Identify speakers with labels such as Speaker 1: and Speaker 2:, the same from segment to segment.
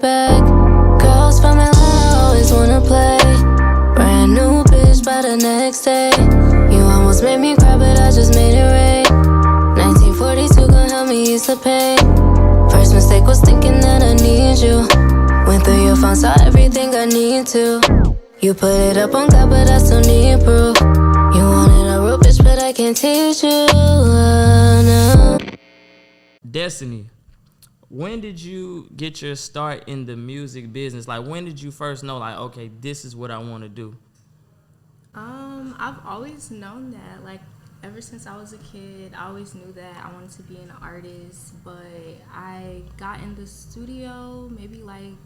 Speaker 1: it back. Girls from Atlanta always wanna play. Brand new bitch by the next day. You almost made me cry, but I just made it rain. 1942 gon' help me ease the pain. First mistake was thinking that I need you. Went through your phone, saw everything I need to. You put it up on God, but I still need proof. You wanted a real bitch, but I can't teach you. No.
Speaker 2: Destiny, when did you get your start in the music business? Like, when did you first know, like, okay, this is what I want to do?
Speaker 3: I've always known that. Like, ever since I was a kid, I always knew that I wanted to be an artist. But I got in the studio maybe like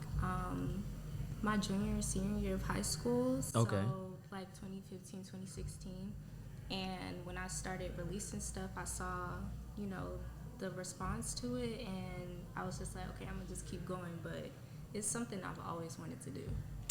Speaker 3: my junior and senior year of high school.
Speaker 2: Okay.
Speaker 3: So like 2015, 2016. And when I started releasing stuff, I saw, you know, the response to it, and I was just like, okay, I'm gonna just keep going. But it's something I've always wanted to do.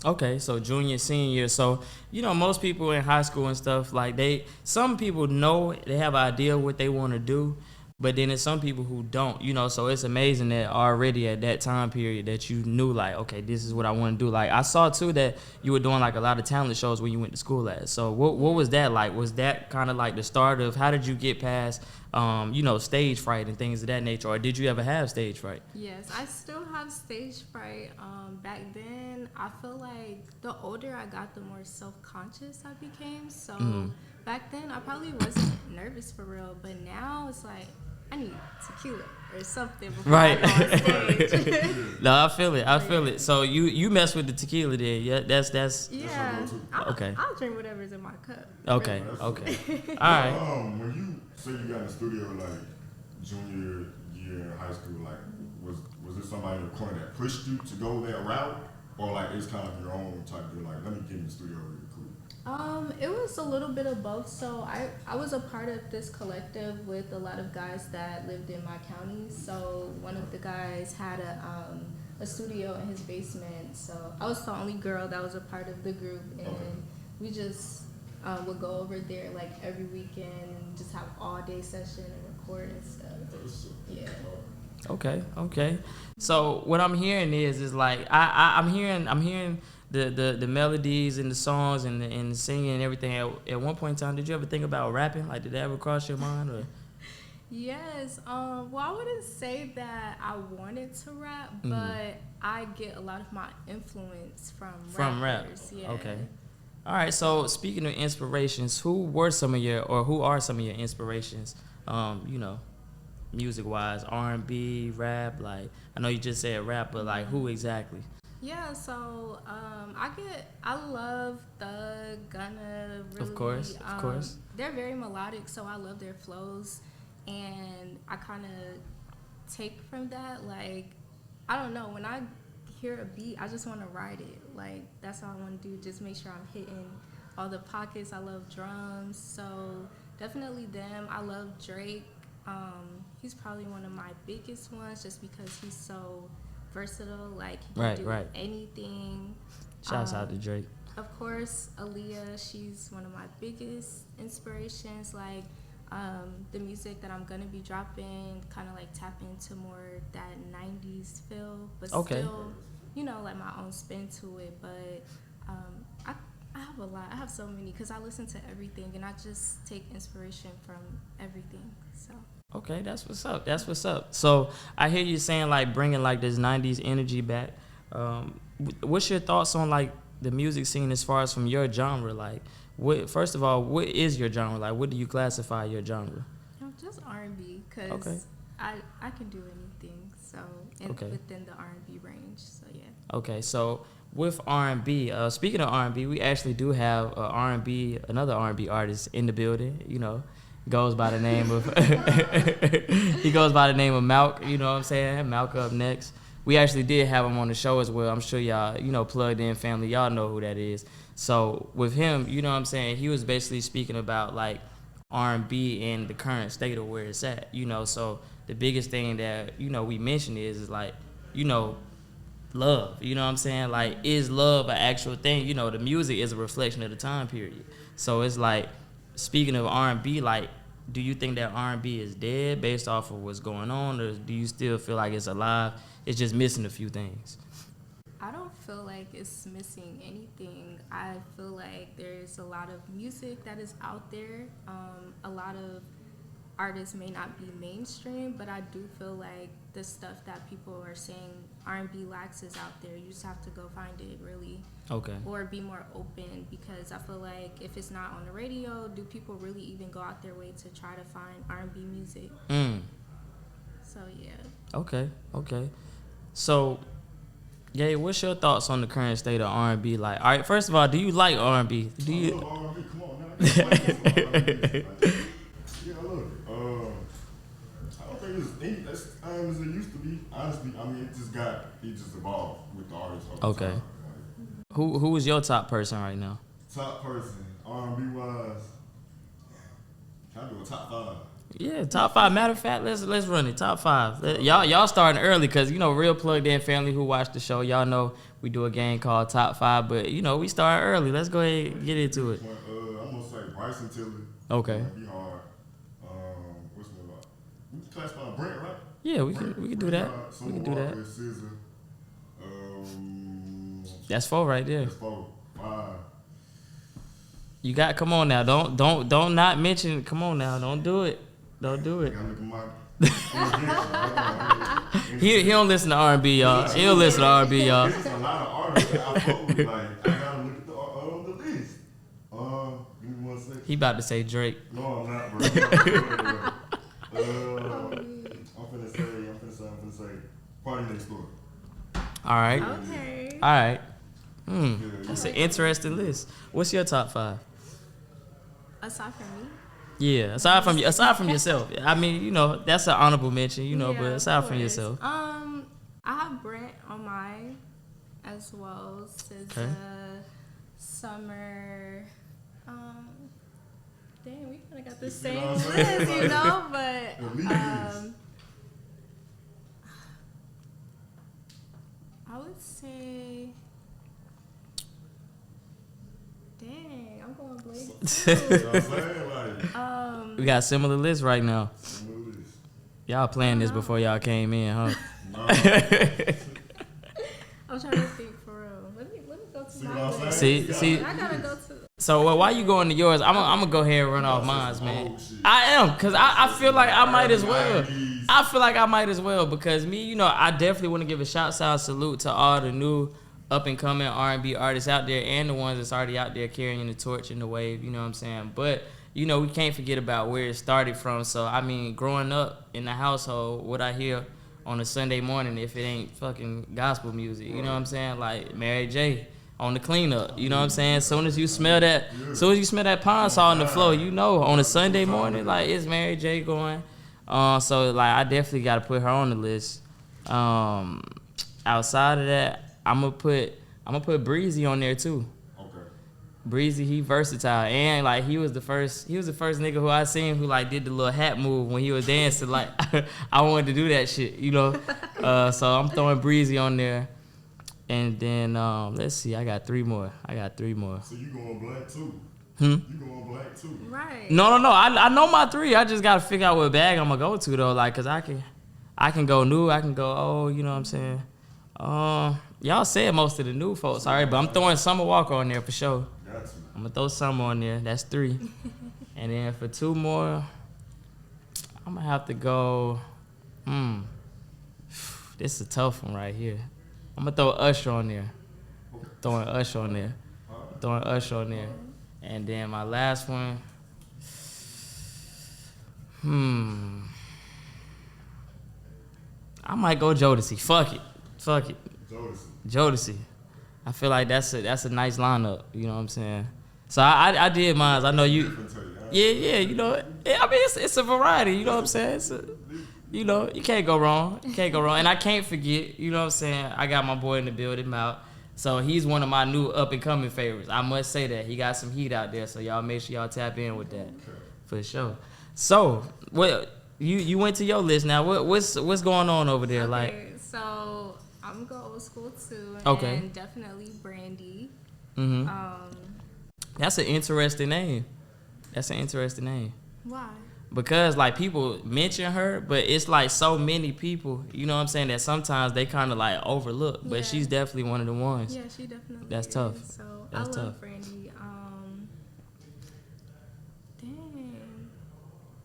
Speaker 2: Okay, so junior, senior year. So, you know, most people in high school and stuff, like some people know, they have an idea what they want to do, but then there's some people who don't, you know, so it's amazing that already at that time period that you knew, like, okay, this is what I want to do. Like, I saw, too, that you were doing, like, a lot of talent shows when you went to school at. So what was that like? Was that kind of like the start of, how did you get past, you know, stage fright and things of that nature? Or did you ever have stage fright?
Speaker 3: Yes, I still have stage fright. Back then, I feel like the older I got, the more self-conscious I became. So back then, I probably wasn't nervous for real. But now it's like, I need tequila or something before I go on stage.
Speaker 2: No, I feel it. So you mess with the tequila then? Yeah, that's.
Speaker 3: Yeah.
Speaker 2: Okay.
Speaker 3: I'll drink whatever's in my cup.
Speaker 2: Okay.
Speaker 3: Really.
Speaker 2: Okay. All right.
Speaker 4: When you say you got in the studio like junior year in high school, like was it somebody in the corner that pushed you to go that route, or like it's kind of your own type of like, let me get in the studio really quick?
Speaker 3: It was a little bit of both. So I was a part of this collective with a lot of guys that lived in my county. So one of the guys had a studio in his basement. So I was the only girl that was a part of the group, and we just would go over there like every weekend and just have all day session and record and stuff. Yeah.
Speaker 2: Okay. So what I'm hearing is like I'm hearing the melodies and the songs and the singing and everything. At one point in time, did you ever think about rapping? Like, did that ever cross your mind? Or?
Speaker 3: Yes. Well, I wouldn't say that I wanted to rap, but I get a lot of my influence from
Speaker 2: rap.
Speaker 3: Yeah.
Speaker 2: Okay. All right. So speaking of inspirations, who are some of your inspirations? You know, music-wise, R&B, rap. Like, I know you just said rap, but like, who exactly?
Speaker 3: Yeah, so I love Thug, Gunna, really.
Speaker 2: Of course.
Speaker 3: They're very melodic, so I love their flows, and I kind of take from that. Like, I don't know, when I hear a beat, I just want to ride it. Like, that's all I want to do, just make sure I'm hitting all the pockets. I love drums, so definitely them. I love Drake. He's probably one of my biggest ones just because he's so versatile, like he can do anything.
Speaker 2: Shouts out to Drake.
Speaker 3: Of course, Aaliyah, she's one of my biggest inspirations. Like the music that I'm gonna be dropping, kind of like tap into more that 90s feel, but still, you know, like my own spin to it. But I have a lot. I have so many because I listen to everything and I just take inspiration from everything. So.
Speaker 2: Okay, that's what's up. So I hear you saying like bringing like this 90s energy back. What's your thoughts on like the music scene as far as from your genre? Like, first of all, what is your genre? Like, what do you classify your genre?
Speaker 3: Just R&B, because I can do anything. So within the R&B range. So yeah. Okay,
Speaker 2: so with R&B, speaking of R&B, we actually do have another R&B artist in the building. You know. Goes by the name of he goes by the name of Malk, you know what I'm saying? Malk up next. We actually did have him on the show as well. I'm sure y'all, you know, plugged in family, y'all know who that is. So with him, you know what I'm saying, he was basically speaking about like R&B and the current state of where it's at, you know. So the biggest thing that, you know, we mentioned is like, you know, love, you know what I'm saying? Like, is love an actual thing? You know, the music is a reflection of the time period. So it's like, speaking of R&B, like, do you think that R&B is dead based off of what's going on, or do you still feel like it's alive? It's just missing a few things.
Speaker 3: I don't feel like it's missing anything. I feel like there's a lot of music that is out there. A lot of artists may not be mainstream, but I do feel like the stuff that people are saying R&B lacks is out there. You just have to go find it, really.
Speaker 2: Okay.
Speaker 3: Or be more open, because I feel like if it's not on the radio, do people really even go out their way to try to find R&B music? So yeah.
Speaker 2: Okay. So, Gabe, what's your thoughts on the current state of R&B? Like, all right, first of all, do you like R&B? Do you?
Speaker 4: I love R&B. Come on, now. Yeah, I love it. I don't think it's as time as it used to be. Honestly, I mean, it just evolved with the artists.
Speaker 2: Okay.
Speaker 4: Time.
Speaker 2: Who is your top person right now?
Speaker 4: Top person, R&B wise. Can I do a top 5?
Speaker 2: Yeah, top 5. Matter of fact, let's run it. Top 5. Y'all starting early because real plugged in family who watch the show. Y'all know we do a game called Top 5, but we start early. Let's go ahead and get into it.
Speaker 4: I'm gonna say Bryson Tiller.
Speaker 2: Okay.
Speaker 4: Be hard. What's my about? We can classify Brent, right?
Speaker 2: Yeah, we can do that. We can do that.
Speaker 4: SZA.
Speaker 2: That's 4 right there.
Speaker 4: That's 4. 5.
Speaker 2: You got. Come on now. Don't not mention. Come on now. Don't do it. Don't do it. He don't listen to R&B, y'all. He don't listen to R&B, y'all.
Speaker 4: There's a lot of artists that I fuck with. Like, I gotta look at the list. Give me 1 second.
Speaker 2: He about to say Drake.
Speaker 4: No, I'm not, bro. I'm finna say Party Next Door.
Speaker 2: All right.
Speaker 3: Okay.
Speaker 2: All right. That's an interesting list. What's your top 5?
Speaker 3: Aside from me?
Speaker 2: Yeah, aside from yourself. I mean, that's an honorable mention,
Speaker 3: Yeah,
Speaker 2: but aside
Speaker 3: of
Speaker 2: from
Speaker 3: course.
Speaker 2: yourself.
Speaker 3: I have Brent on mine as well. SZA, Summer. Dang, we kind of got the same list, but I would say, dang, I'm going Blake
Speaker 4: You know what I'm saying? Like,
Speaker 2: We got similar lists right now. Y'all playing this before y'all came in, huh?
Speaker 3: I'm trying to think for real. Let me go to my list.
Speaker 2: See.
Speaker 3: I gotta go to.
Speaker 2: So while you going to yours, I'm gonna go ahead and run off mine, man. I am, cause I feel like I might as well. I feel like I might as well because me, I definitely want to give a shout out salute to all the new up and coming R&B artists out there and the ones that's already out there carrying the torch and the wave. You know what I'm saying? But we can't forget about where it started from. So I mean, growing up in the household, what I hear on a Sunday morning, if it ain't fucking gospel music, you know what I'm saying? Like Mary J. on the cleanup, you know what I'm saying? As soon as you smell that pond salt on the floor, on a Sunday morning, like it's Mary J. going. So like I definitely got to put her on the list. Outside of that, I'm gonna put Breezy on there too.
Speaker 4: okay.
Speaker 2: Breezy, he versatile, and like he was the first nigga who I seen who like did the little hat move when he was dancing. Like I wanted to do that shit, So I'm throwing Breezy on there. And then let's see, I got 3 more.
Speaker 4: So you going black too?
Speaker 2: You
Speaker 4: going black too?
Speaker 3: Right.
Speaker 2: No. I know my 3. I just gotta figure out what bag I'm gonna go to though. Like, cause I can go new. I can go old. You know what I'm saying? Y'all said most of the new folks, all right, but I'm throwing Summer Walker on there for sure.
Speaker 4: Got you.
Speaker 2: I'm gonna throw Summer on there. That's 3. And then for 2 more, I'm gonna have to go. This is a tough one right here. I'm gonna throw Usher on there. Throwing Usher on there. And then my last one. I might go Jodeci. Fuck it. Jodeci. I feel like that's a nice lineup. You know what I'm saying? So I did mine. I know you. Yeah. I mean, it's a variety. You know what I'm saying? You can't go wrong. And I can't forget, you know what I'm saying? I got my boy in the building, Mal. So he's one of my new up-and-coming favorites. I must say that. He got some heat out there, so y'all make sure y'all tap in with that. For sure. So, you went to your list now. What's going on over there?
Speaker 3: Okay, so I'm going old school too.
Speaker 2: Okay.
Speaker 3: And definitely Brandy.
Speaker 2: That's an interesting name.
Speaker 3: Why?
Speaker 2: because like people mention her, but it's like so many people, you know what I'm saying, that sometimes they kind of like overlook. But
Speaker 3: Yeah.
Speaker 2: she's definitely one of the ones.
Speaker 3: Yeah, she definitely
Speaker 2: That's
Speaker 3: is.
Speaker 2: tough.
Speaker 3: So
Speaker 2: That's
Speaker 3: I love
Speaker 2: tough.
Speaker 3: Brandy. Dang.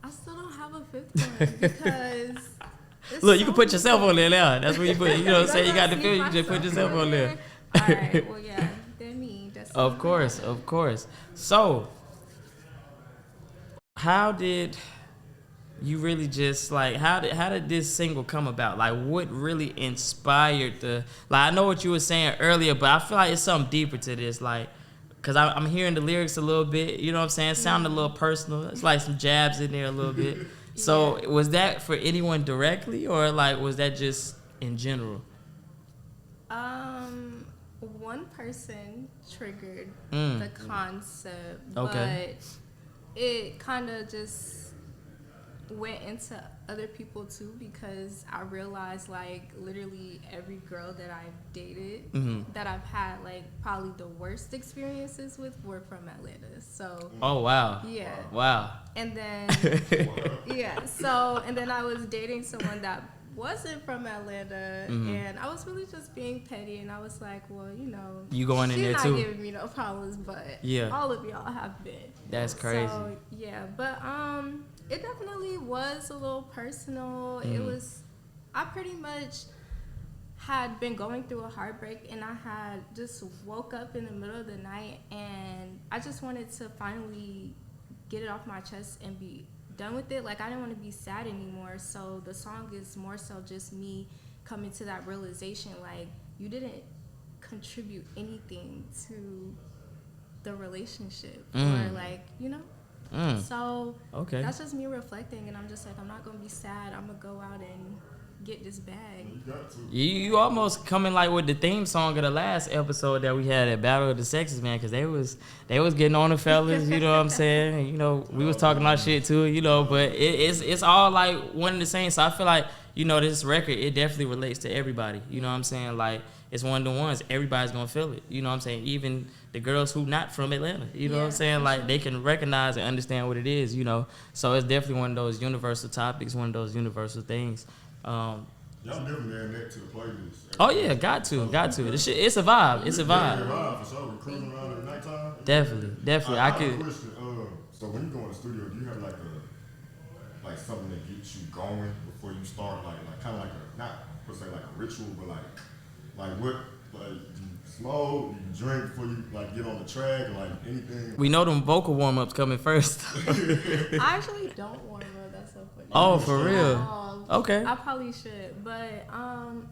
Speaker 3: I still don't have a fifth one because it's
Speaker 2: Look, you can
Speaker 3: so
Speaker 2: put yourself
Speaker 3: many.
Speaker 2: on there now. That's where you put. You know what I'm saying? You got the feel. You just put yourself on there.
Speaker 3: All right. Well, yeah. Then me. Destiny.
Speaker 2: Of course, of course. So, how did you really just like how did this single come about? Like, what really inspired the? Like, I know what you were saying earlier, but I feel like it's something deeper to this. Like, cause I'm hearing the lyrics a little bit. You know what I'm saying? Sound a little personal. It's like some jabs in there a little bit. So, was that for anyone directly, or like was that just in general?
Speaker 3: One person triggered
Speaker 2: Mm.
Speaker 3: the concept,
Speaker 2: Okay.
Speaker 3: but it kind of just went into other people too, because I realized like literally every girl that I've dated that I've had like probably the worst experiences with were from Atlanta. So
Speaker 2: Oh wow.
Speaker 3: yeah.
Speaker 2: Wow.
Speaker 3: And then yeah, so and then I was dating someone that wasn't from Atlanta, and I was really just being petty, and I was like, well, you know,
Speaker 2: You going in
Speaker 3: she's
Speaker 2: there
Speaker 3: not
Speaker 2: too?
Speaker 3: giving me no problems, but
Speaker 2: Yeah.
Speaker 3: all of y'all have been.
Speaker 2: That's crazy.
Speaker 3: So yeah, but it definitely was a little personal. It was, I pretty much had been going through a heartbreak, and I had just woke up in the middle of the night, and I just wanted to finally get it off my chest and be done with it. Like, I didn't want to be sad anymore. So the song is more so just me coming to that realization, like, you didn't contribute anything to the relationship or like, you know. So
Speaker 2: Okay.
Speaker 3: that's just me reflecting, and I'm just like, I'm not gonna be sad. I'm gonna go out and get this bag.
Speaker 4: You got to.
Speaker 2: You almost coming like with the theme song of the last episode that we had at Battle of the Sexes, man, because they was getting on the fellas, you know what I'm saying? And, you know, we was talking our shit too, you know, but it's all like one and the same. So I feel like, you know, this record, it definitely relates to everybody. You know what I'm saying? Like, it's one of the ones, everybody's gonna feel it. You know what I'm saying? Even the girls who not from Atlanta. You know what I'm saying? Like, they can recognize and understand what it is, you know. So it's definitely one of those universal topics, one of those universal things.
Speaker 4: Y'all definitely add that to the playlist.
Speaker 2: Oh yeah, got to. The shit, it's a vibe. It's a
Speaker 4: Yeah,
Speaker 2: vibe.
Speaker 4: vibe for sure. We're cruising around at nighttime.
Speaker 2: Definitely. I
Speaker 4: have a
Speaker 2: could.
Speaker 4: question. So when you go in the studio, do you have like something that gets you going before you start? Like kind of like a, not per se like a ritual, but like what, like, do you smoke, do you drink before you like get on the track, or like anything?
Speaker 2: We know them vocal warm ups coming first.
Speaker 3: I actually don't warm up. That's so funny.
Speaker 2: Oh, for real? Okay.
Speaker 3: I probably should, but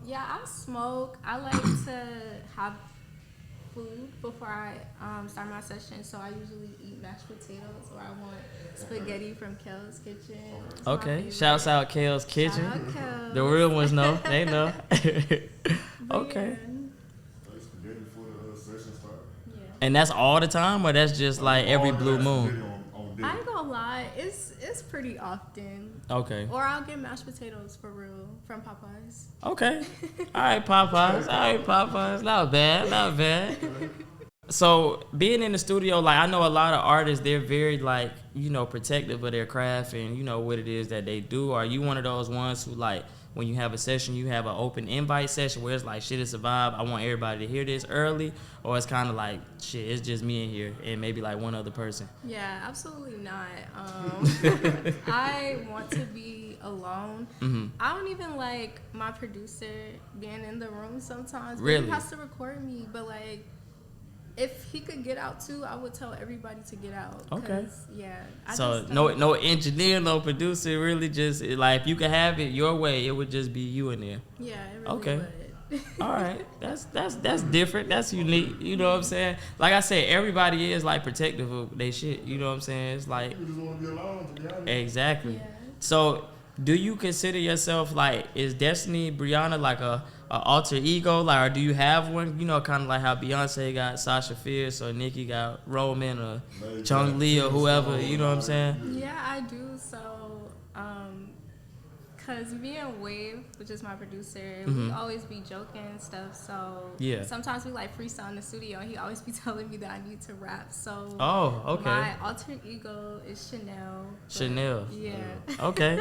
Speaker 3: yeah, I smoke. I like to have food before I start my session, so I usually eat mashed potatoes, or I want spaghetti from Kel's Kitchen. It's my
Speaker 2: Okay.
Speaker 3: favorite.
Speaker 2: Shouts out Kale's Kitchen.
Speaker 3: Shout out Kel's.
Speaker 2: The real ones know. They know.
Speaker 3: But
Speaker 2: Okay.
Speaker 4: Like spaghetti before the session start.
Speaker 3: Yeah.
Speaker 2: And that's all the time, or that's just like every blue moon?
Speaker 4: On
Speaker 3: I ain't gonna lie, it's pretty often.
Speaker 2: Okay.
Speaker 3: Or I'll get mashed potatoes for real from Popeyes.
Speaker 2: Okay. All right, Popeyes. Not bad. So being in the studio, like, I know a lot of artists, they're very like, you know, protective of their craft and, you know, what it is that they do. Are you one of those ones who, like, when you have a session, you have an open invite session where it's like, shit, it's a vibe, I want everybody to hear this early? Or it's kind of like, shit, it's just me in here and maybe like one other person?
Speaker 3: Yeah, absolutely not. I want to be alone. I don't even like my producer being in the room sometimes. But
Speaker 2: Really?
Speaker 3: He has to record me, but like, if he could get out too, I would tell everybody to get out. 'Cause,
Speaker 2: Okay.
Speaker 3: Yeah.
Speaker 2: So
Speaker 3: just
Speaker 2: no
Speaker 3: don't-
Speaker 2: engineer, no producer, really just, like, if you could have it your way, it would just be you in there.
Speaker 3: Yeah, it really
Speaker 2: Okay.
Speaker 3: would.
Speaker 2: All right, that's different. That's unique. You know what I'm saying? Like I said, everybody is like protective of their shit. You know what I'm saying? It's like,
Speaker 4: You just want to be alone, to be honest.
Speaker 2: exactly.
Speaker 3: Yeah.
Speaker 2: So, do you consider yourself like, is Destiny Briona like a alter ego, like, or do you have one? You know, kind of like how Beyonce got Sasha Fierce, or Nicki got Roman, or Chung Lee, or whoever. You know what I'm saying?
Speaker 3: Yeah, I do. So, Cause me and Wave, which is my producer, we always be joking and stuff. So
Speaker 2: Yeah.
Speaker 3: sometimes we like freestyle in the studio, and he always be telling me that I need to rap. So
Speaker 2: okay.
Speaker 3: my alter ego is Chanel.
Speaker 2: Chanel.
Speaker 3: Yeah.
Speaker 2: Okay.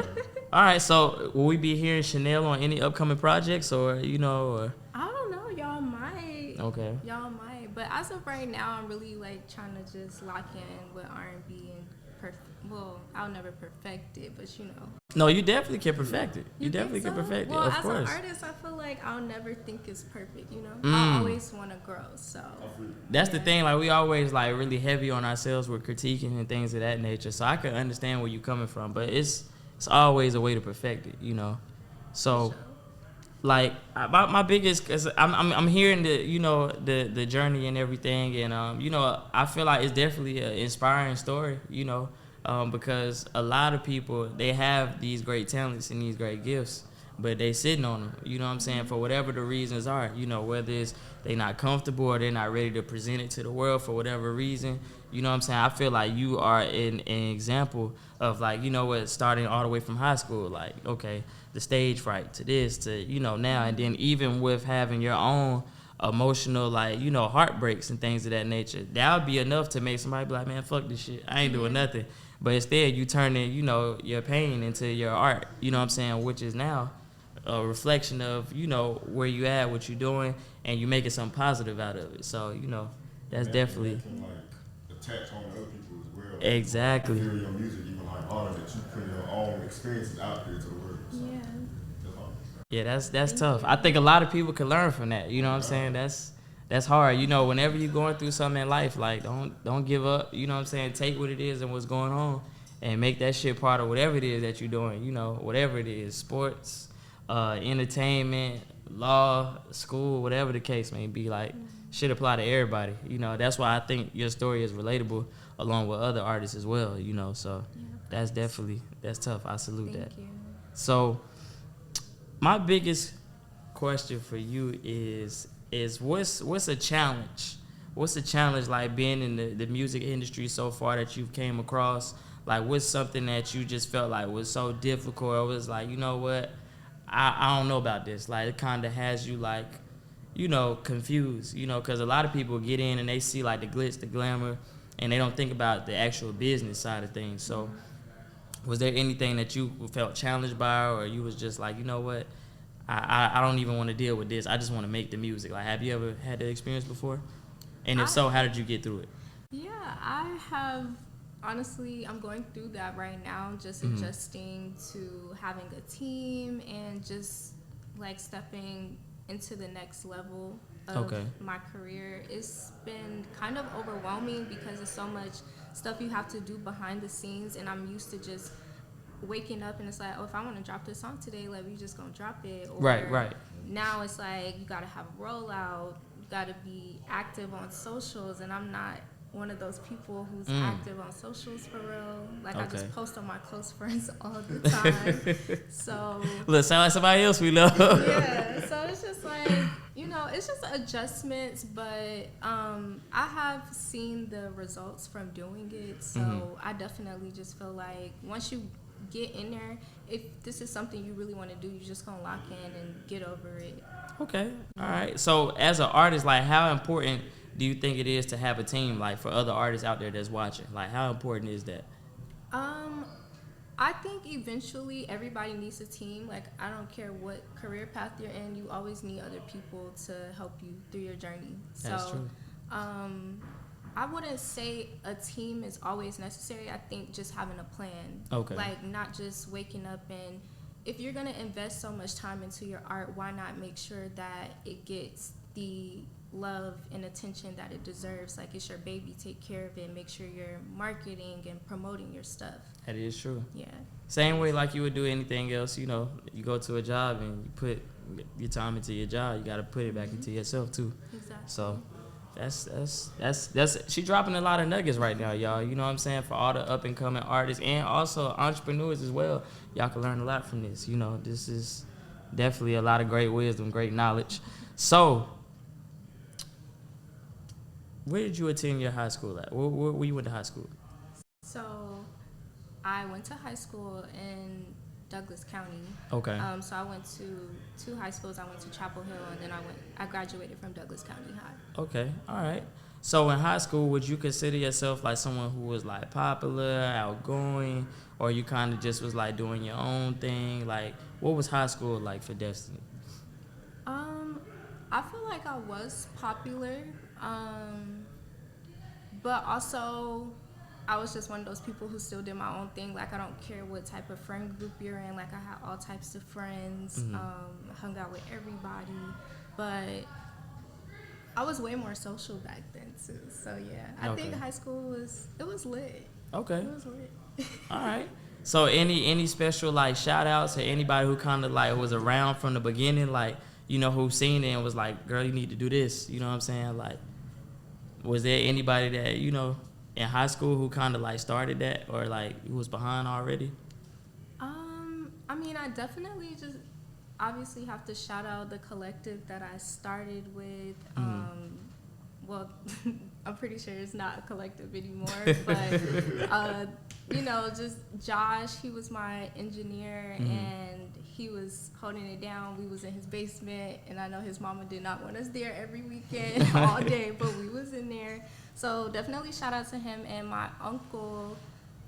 Speaker 2: All right. So will we be hearing Chanel on any upcoming projects, or or?
Speaker 3: I don't know. Y'all might.
Speaker 2: Okay.
Speaker 3: Y'all might. But as of right now, I'm really like trying to just lock in with R&B and well, I'll never perfect it, but
Speaker 2: No, you definitely can perfect it. You
Speaker 3: think
Speaker 2: definitely
Speaker 3: so?
Speaker 2: can perfect
Speaker 3: well,
Speaker 2: it. Of
Speaker 3: as
Speaker 2: course.
Speaker 3: an artist, I feel like I'll never think it's perfect. I always want to grow. So
Speaker 2: That's the thing. Like we always like really heavy on ourselves with critiquing and things of that nature. So I can understand where you're coming from, but it's always a way to perfect it. So. Like my biggest, cause I'm hearing the journey and everything, and I feel like it's definitely an inspiring story, because a lot of people, they have these great talents and these great gifts, but they sitting on them, you know what I'm saying, for whatever the reasons are, whether it's they not comfortable or they're not ready to present it to the world for whatever reason, you know what I'm saying. I feel like you are an example of like, starting all the way from high school, like, okay, the stage fright to this to now, and then even with having your own emotional like heartbreaks and things of that nature, that would be enough to make somebody be like, man, fuck this shit, I ain't doing nothing. But instead you turning your pain into your art, you know what I'm saying, which is now a reflection of where you at, what you're doing, and you making something positive out of it. So that's definitely
Speaker 4: can, like, attach on other people as well.
Speaker 2: Exactly.
Speaker 4: Hear your music, even like honor that you put your own experiences out there to the world. So,
Speaker 3: yeah.
Speaker 2: Yeah, that's tough. I think a lot of people can learn from that. You know what I'm saying? That's hard. Whenever you're going through something in life, like don't give up. You know what I'm saying? Take what it is and what's going on, and make that shit part of whatever it is that you're doing. Whatever it is, sports, entertainment, law, school, whatever the case may be. Like, shit apply to everybody. That's why I think your story is relatable along with other artists as well. So that's tough. I salute that.
Speaker 3: Thank you.
Speaker 2: So. My biggest question for you is what's a challenge? What's a challenge like being in the music industry so far that you've came across? Like, what's something that you just felt like was so difficult, or was like, you know what, I don't know about this. Like, it kind of has you like, confused, because a lot of people get in and they see like the glitz, the glamour, and they don't think about the actual business side of things. So was there anything that you felt challenged by, or you was just like, you know what, I don't even want to deal with this. I just want to make the music. Like, have you ever had that experience before? And if so, how did you get through it?
Speaker 3: Yeah, I have. Honestly, I'm going through that right now, just adjusting to having a team and just like stepping into the next level of my career. It's been kind of overwhelming because there's so much stuff you have to do behind the scenes, and I'm used to just waking up and it's like, oh, if I want to drop this song today, like, we just gonna drop it. Or
Speaker 2: Right.
Speaker 3: Now it's like you gotta have a rollout, you gotta be active on socials, and I'm not one of those people who's active on socials for real. Like, I just post on my close friends all the time. So
Speaker 2: look, sound like somebody else we love.
Speaker 3: yeah, so it's just like, it's just adjustments, but I have seen the results from doing it, so I definitely just feel like once you get in there, if this is something you really want to do, you're just gonna lock in and get over it. Okay,
Speaker 2: all right. So as an artist, like, how important do you think it is to have a team, like, for other artists out there that's watching? Like, how important is that?
Speaker 3: I think eventually everybody needs a team. Like, I don't care what career path you're in, you always need other people to help you through your journey.
Speaker 2: That's true.
Speaker 3: I wouldn't say a team is always necessary. I think just having a plan.
Speaker 2: Okay.
Speaker 3: Like, not just waking up and, if you're going to invest so much time into your art, why not make sure that it gets the love and attention that it deserves? Like, it's your baby, take care of it, make sure you're marketing and promoting your stuff.
Speaker 2: That is true.
Speaker 3: Yeah.
Speaker 2: Same way like you would do anything else, you go to a job and you put your time into your job, you got to put it back into yourself too.
Speaker 3: Exactly.
Speaker 2: So that's she dropping a lot of nuggets right now, y'all. You know what I'm saying? For all the up and coming artists and also entrepreneurs as well, y'all can learn a lot from this. This is definitely a lot of great wisdom, great knowledge. So, where did you attend your high school at? Where you went to high school?
Speaker 3: So, I went to high school in Douglas County.
Speaker 2: Okay.
Speaker 3: So I went to 2 high schools. I went to Chapel Hill, and then I graduated from Douglas County High.
Speaker 2: Okay. All right. So in high school, would you consider yourself like someone who was like popular, outgoing, or you kind of just was like doing your own thing? Like, what was high school like for Destiny?
Speaker 3: I feel like I was popular, but also I was just one of those people who still did my own thing. Like, I don't care what type of friend group you're in. Like, I had all types of friends, hung out with everybody, but I was way more social back then too. So yeah, I think high school was lit.
Speaker 2: Okay.
Speaker 3: It was lit.
Speaker 2: All right. So any special like shout outs to anybody who kind of like was around from the beginning, like, you know, who seen it and was like, girl, you need to do this. You know what I'm saying? Like, was there anybody that, you know, in high school who kind of like started that or like who was behind already?
Speaker 3: I mean, I definitely just obviously have to shout out the collective that I started with. Well, I'm pretty sure it's not a collective anymore, but you know, just Josh, he was my engineer and he was holding it down. We was in his basement, and I know his mama did not want us there every weekend all day, but we was in there. So definitely shout out to him. And my uncle,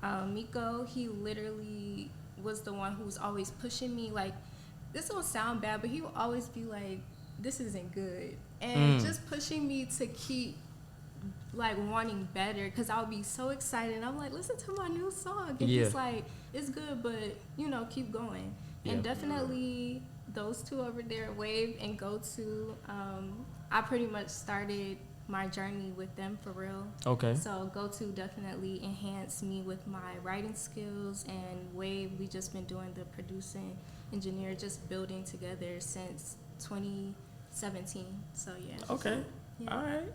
Speaker 3: Miko, he literally was the one who was always pushing me. Like, this will sound bad, but he would always be like, this isn't good. And just pushing me to keep like wanting better, because I would be so excited and I'm like, listen to my new song, and he's like, it's good, but you know, keep going. And definitely those two over there, Wave and Go To, I pretty much started my journey with them for real. Okay. So Go To definitely enhanced me with my writing skills, and Wave, we just been doing the producing engineer, just building together since 2017. So yeah. Okay. Yeah. All right.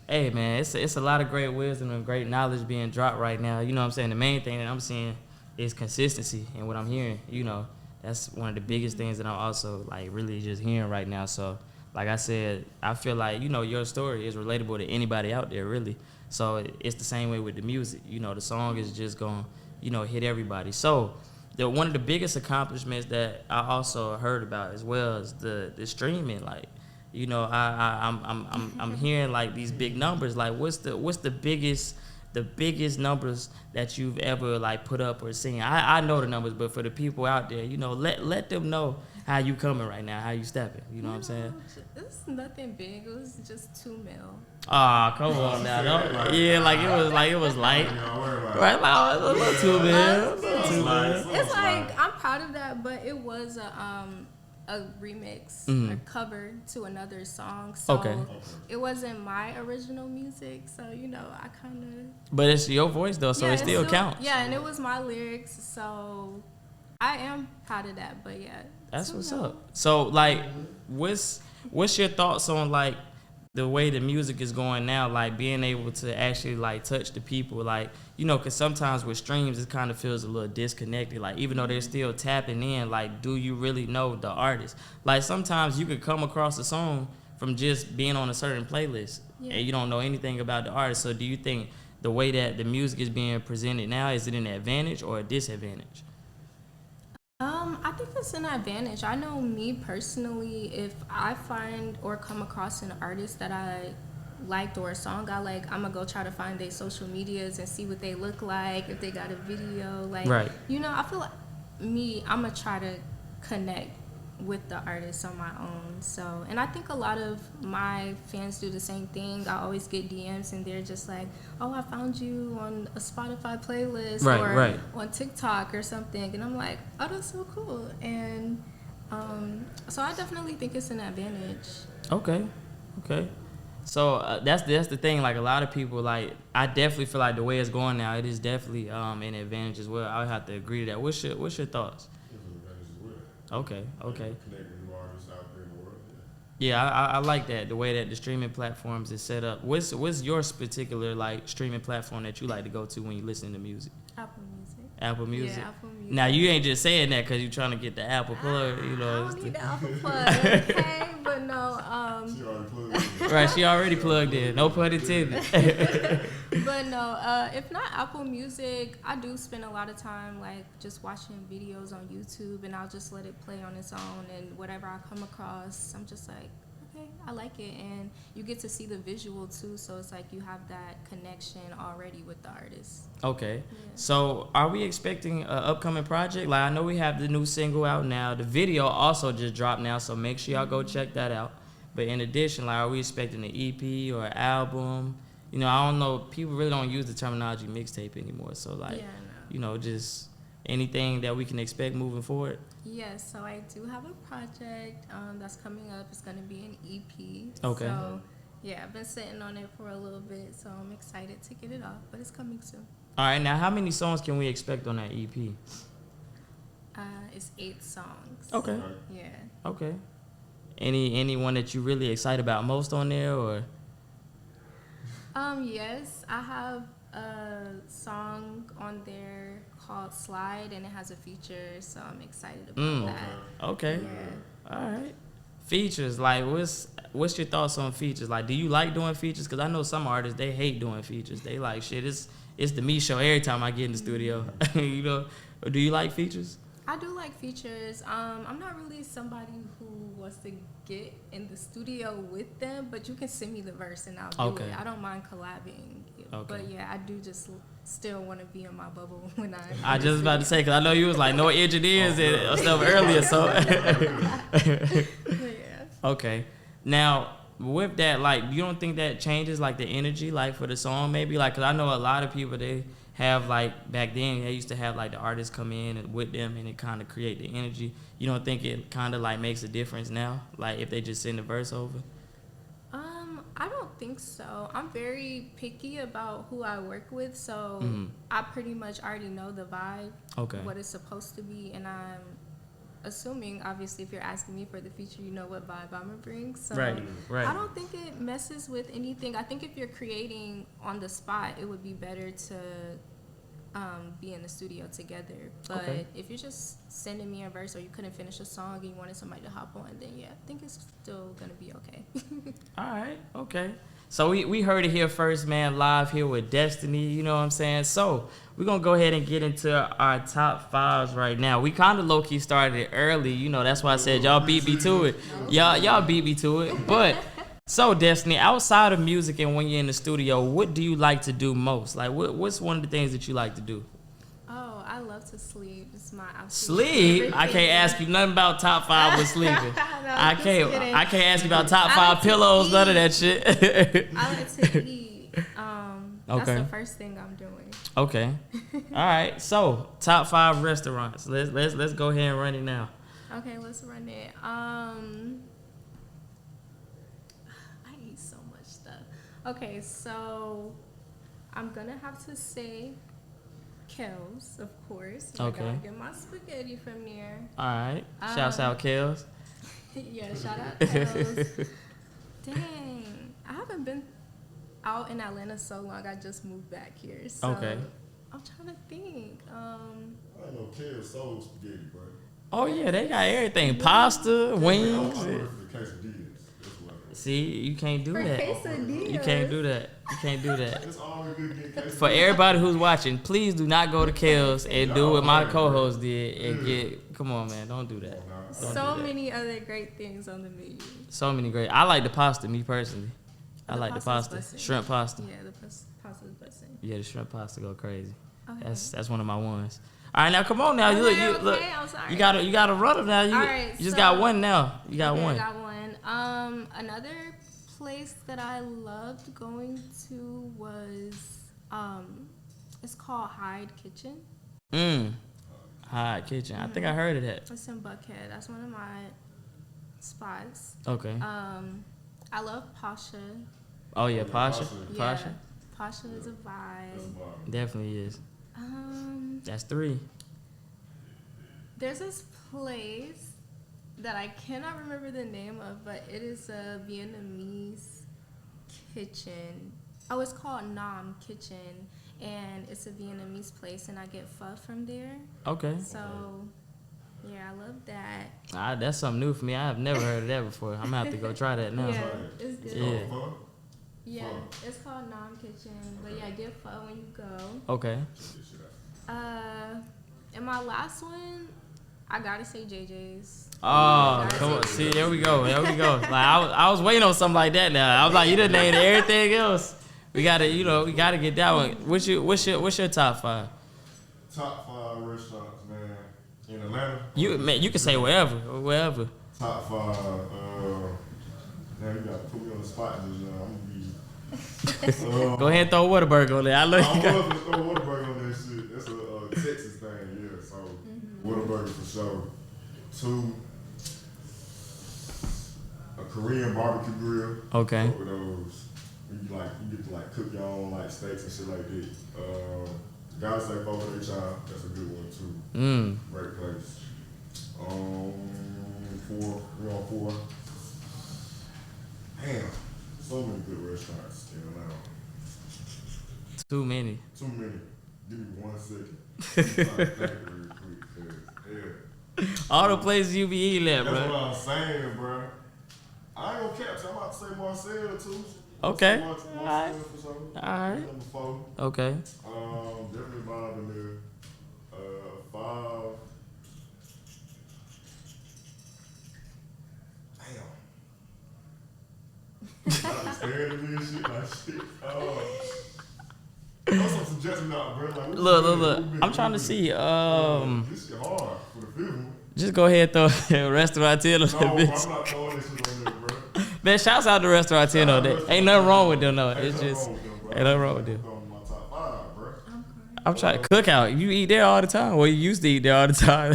Speaker 2: Hey man, it's a lot of great wisdom and great knowledge being dropped right now. You know what I'm saying? The main thing that I'm seeing is consistency, and what I'm hearing, you know, that's one of the biggest things that I'm also like really just hearing right now. So like I said, I feel like, you know, your story is relatable to anybody out there really. So it's the same way with the music. You know, the song is just gonna, you know, hit everybody. So one of the biggest accomplishments that I also heard about as well is the streaming. Like, you know, I'm hearing like these big numbers. Like, what's the biggest numbers that you've ever like put up or seen? I know the numbers, but for the people out there, you know, let them know how you coming right now, how you stepping. You know what I'm saying?
Speaker 3: It's nothing big. It was just 2 mil.
Speaker 2: Ah, come on now. Yeah, like it was light. Right now, it's a little 2 mil.
Speaker 3: It's like, I'm proud of that, but it was a remix, a cover to another song. So it wasn't my original music. So, you know, I kind of.
Speaker 2: But it's your voice though, so it still counts.
Speaker 3: Yeah, and it was my lyrics. So I am proud of that. But yeah.
Speaker 2: That's what's up. So like, what's your thoughts on like the way the music is going now, like being able to actually like touch the people, like, you know, because sometimes with streams it kind of feels a little disconnected, like even though they're still tapping in, like, do you really know the artist? Like sometimes you could come across a song from just being on a certain playlist and you don't know anything about the artist. So do you think the way that the music is being presented now, is it an advantage or a disadvantage?
Speaker 3: I think it's an advantage. I know me personally, if I find or come across an artist that I liked or a song I like, I'm gonna go try to find their social medias and see what they look like, if they got a video, like, you know, I feel like I'm gonna try to connect with the artist on my own. So, and I think a lot of my fans do the same thing. I always get DMs and they're just like, oh, I found you on a Spotify playlist or on TikTok or something, and I'm like, oh, that's so cool. And so I definitely think it's an advantage. Okay.
Speaker 2: So that's the thing. Like a lot of people, like, I definitely feel like the way it's going now, it is definitely an advantage as well. I would have to agree to that. What's your thoughts? Okay. Yeah, I like that, the way that the streaming platforms is set up. What's your particular like streaming platform that you like to go to when you listen to music? Apple Music.
Speaker 3: Yeah, Apple Music.
Speaker 2: Now you ain't just saying that because you're trying to get the Apple plug, you know.
Speaker 3: I don't need the Apple plug, okay? But no,
Speaker 4: She already plugged
Speaker 2: Right, she already plugged in. No pun intended.
Speaker 3: But no, if not Apple Music, I do spend a lot of time like just watching videos on YouTube, and I'll just let it play on its own. And whatever I come across, I'm just like, okay, I like it. And you get to see the visual too, so it's like you have that connection already with the artist.
Speaker 2: Okay.
Speaker 3: Yeah.
Speaker 2: So are we expecting an upcoming project? Like, I know we have the new single out now. The video also just dropped now, so make sure y'all go check that out. But in addition, like, are we expecting an EP or an album? You know, I don't know. People really don't use the terminology mixtape anymore. So, like,
Speaker 3: Yeah,
Speaker 2: you know, just anything that we can expect moving forward?
Speaker 3: Yes, so I do have a project that's coming up. It's going to be an EP.
Speaker 2: Okay.
Speaker 3: So, yeah, I've been sitting on it for a little bit, so I'm excited to get it off, but it's coming soon.
Speaker 2: All right. Now, how many songs can we expect on that EP?
Speaker 3: It's 8 songs.
Speaker 2: Okay.
Speaker 3: Yeah.
Speaker 2: Okay. Any one that you really excited about most on there, or?
Speaker 3: Yes, I have a song on there called Slide, and it has a feature, so I'm excited about that.
Speaker 2: Okay.
Speaker 3: Yeah.
Speaker 2: All right. Features, like, what's your thoughts on features? Like, do you like doing features? Because I know some artists, they hate doing features. They like, shit, it's the me show every time I get in the studio. You know, do you like features?
Speaker 3: I do like features. I'm not really somebody who wants to get in the studio with them, but you can send me the verse and I'll do it. I don't mind collabing. Okay. But yeah, I do just still want to be in my bubble when
Speaker 2: I just about to say, because I know you was like no engineers and stuff earlier, so.
Speaker 3: Yeah.
Speaker 2: Okay. Now, with that, like, you don't think that changes, like, the energy, like, for the song, maybe? Like, because I know a lot of people, they have, like, back then, they used to have, like, the artists come in and with them, and it kind of create the energy. You don't think it kind of, like, makes a difference now? Like, if they just send the verse over?
Speaker 3: I don't think so. I'm very picky about who I work with, so I pretty much already know the vibe, what it's supposed to be, and I'm assuming, obviously, if you're asking me for the feature, you know what vibe I'm gonna bring. So
Speaker 2: right.
Speaker 3: I don't think it messes with anything. I think if you're creating on the spot, it would be better to be in the studio together. But if you're just sending me a verse, or you couldn't finish a song and you wanted somebody to hop on, then yeah, I think it's still gonna be okay.
Speaker 2: All right, okay. So we heard it here first, man, live here with Destiny, you know what I'm saying? So we're going to go ahead and get into our top 5s right now. We kind of low-key started it early, you know, that's why I said y'all beat me to it. Y'all beat me to it. But, so Destiny, outside of music and when you're in the studio, what do you like to do most? Like, what's one of the things that you like to do?
Speaker 3: Oh, I love to sleep. It's my absolute
Speaker 2: Sleep?
Speaker 3: favorite
Speaker 2: I
Speaker 3: thing.
Speaker 2: can't ask you nothing about top 5 with sleeping.
Speaker 3: No,
Speaker 2: I can't ask you about top 5
Speaker 3: like
Speaker 2: pillows, none of that shit.
Speaker 3: I like to eat. That's the first thing I'm doing.
Speaker 2: Okay. All right. So, top 5 restaurants. Let's go ahead and run it now.
Speaker 3: Okay, let's run it. I eat so much stuff. Okay, so I'm gonna have to say Kels, of course. I gotta get my spaghetti from there.
Speaker 2: All right. Shouts out Kels.
Speaker 3: Yeah, shout out Kels. Dang, I haven't been out in Atlanta so long. I just moved back here. So I'm trying to think.
Speaker 4: I don't know, Kels sold spaghetti, bro.
Speaker 2: Oh yeah, they got everything: pasta, wings. See, you can't do that. You can't do that. You can't do that.
Speaker 4: It's always good to get quesadillas.
Speaker 2: For everybody who's watching, please do not go to Kels and do what my co-host did and get. Come on, man, don't do that.
Speaker 3: So many other great things on the menu.
Speaker 2: So many great. I like the pasta, me personally. I like the pasta, shrimp pasta.
Speaker 3: Yeah, the pasta's busting.
Speaker 2: Yeah, the shrimp pasta go crazy.
Speaker 3: Okay.
Speaker 2: That's one of my ones. All right, now come on now. Look,
Speaker 3: I'm sorry.
Speaker 2: you got a runner now. You just got one now. You got one.
Speaker 3: I got one. Another place that I loved going to was it's called Hyde Kitchen.
Speaker 2: Hyde Kitchen. I think I heard of that.
Speaker 3: It's in Buckhead. That's one of my spots.
Speaker 2: Okay.
Speaker 3: I love Pasha.
Speaker 2: Oh yeah, Pasha.
Speaker 3: Yeah, Pasha is a vibe.
Speaker 2: Definitely is. That's 3.
Speaker 3: There's this place that I cannot remember the name of, but it is a Vietnamese kitchen. Oh, it's called Nam Kitchen, and it's a Vietnamese place, and I get pho from there.
Speaker 2: Okay.
Speaker 3: So, yeah, I love that.
Speaker 2: That's something new for me. I have never heard of that before. I'm gonna have to go try that now.
Speaker 3: Yeah, it's good.
Speaker 2: Yeah.
Speaker 3: called Nom Kitchen. But yeah, get pho when you go.
Speaker 2: Okay.
Speaker 3: And my last one, I gotta say JJ's.
Speaker 2: Oh, come on. See, there we go. Like I was waiting on something like that now. I was like, you done named everything else. We gotta get that one. What's your top 5?
Speaker 4: Top 5 restaurants, man, in Atlanta.
Speaker 2: You can say wherever.
Speaker 4: Top 5. Man, you gotta put me on the spot. I'm gonna be.
Speaker 2: Go ahead and throw Whataburger on there. I love
Speaker 4: I
Speaker 2: you.
Speaker 4: was gonna throw Whataburger on that shit. That's a Texas thing, yeah. So Whataburger for sure. 2, a Korean barbecue grill.
Speaker 2: Okay.
Speaker 4: With those, you get to like cook your own like steaks and shit like that. Gotta say 4 that's a good one too. Great place. 4, we're on 4. Damn, so many good restaurants in Atlanta.
Speaker 2: Too many.
Speaker 4: Give me 1 second. I'm trying to think real quick, yeah.
Speaker 2: All the places you be eating at,
Speaker 4: That's
Speaker 2: bro.
Speaker 4: what I'm saying, bro. I ain't gonna cap. I'm about to say Marcel too.
Speaker 2: Okay.
Speaker 4: Marcel
Speaker 2: Alright.
Speaker 4: for sure.
Speaker 2: Alright.
Speaker 4: Number 4.
Speaker 2: Okay.
Speaker 4: Definitely Bob in there. 5. Damn. I'm staring at me and shit like shit. Throw some suggestions out, bro. Like,
Speaker 2: Look. I'm trying to see.
Speaker 4: This shit hard for the 5th one.
Speaker 2: Just go ahead and throw Restaurantino on
Speaker 4: No,
Speaker 2: that
Speaker 4: I'm
Speaker 2: bitch.
Speaker 4: not throwing this shit on there, bro.
Speaker 2: Man, shouts out to Restaurantino. Ain't nothing wrong with them, though. It's just ain't nothing wrong with them.
Speaker 4: My top 5, bro.
Speaker 2: I'm trying to Cookout. You eat there all the time. Well, you used to eat there all the time.